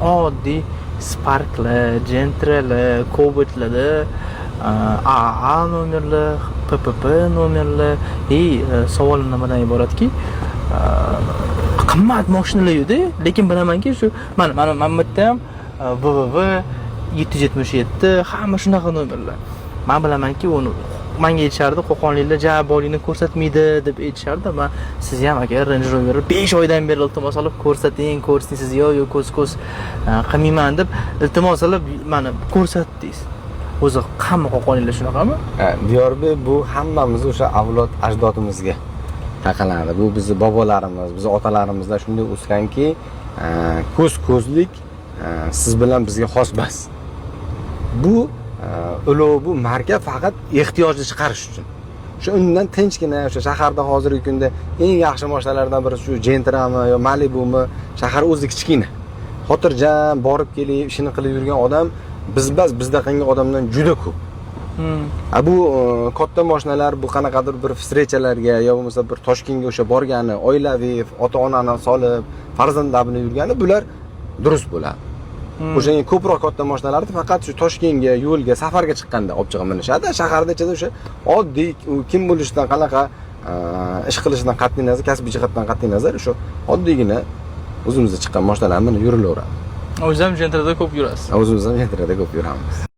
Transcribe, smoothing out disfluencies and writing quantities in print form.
oddiy Spark'lar, Gentra'lar, Cobalt'larda AA nomerlar, PPP nomerlar. Savolim nimadan iboratki, qimmat mashinalar yo'q-da, lekin bilamanki shu mana bu yerda ham VVV 777 hamma shunaqa nomerlar. Men bilamanki uni menga aytishardi, Qo'qonliklar bolingni ko'rsatmaydi deb aytishardi. Men siz ham aka Range Rover 5 oydan beri iltimos qilib ko'rsating siz yo'q ko'z qilmayman deb iltimos qilib mana ko'rsatdingiz. O'zi hamma Qo'qonliklar shunaqami? Diyorbek, bu hammamiz o'sha avlod ajdodimizga taqaladi. Bu bizni bobolarimiz, bizni otalarimizlar shunday o'sganki, ko'zlik siz bilan bizga xos emas. Bu bu marka faqat ehtiyojni chiqarish uchun. Shu undan tinchgina o'sha shaharda hozirgi kunda eng yaxshi mashinalardan biri shu Gentra'mi yo Malibu'mi, shahar o'zi kichkina. Xotirjam borib kelib, ishini qilib yurgan odam bizdaqangi odamdan juda ko'p. Bu katta mashinalar, bu qanaqadir bir встречаlarga yo bo'lmasa bir Toshkentga o'sha borgani, oilaviy, ota-onani solib, farzandlar bilan yurgani bular durust bo'ladi. O'shanga ko'proq katta mashinalarni faqat shu Toshkentga, yo'lga, safarga chiqqanda olib chiqib minishadi. Shaharda ichida o'sha oddiy kim bo'lishidan, qanaqa ish qilishidan qat'iy nazar, kasbiy jihatdan qat'iy nazar o'sha oddiygina o'zimizga chiqqan mashinalar bilan yurilaveradi. O'zim Gentra'da ko'p yurasiz. O'zimiz ham Gentra'da ko'p yuramiz.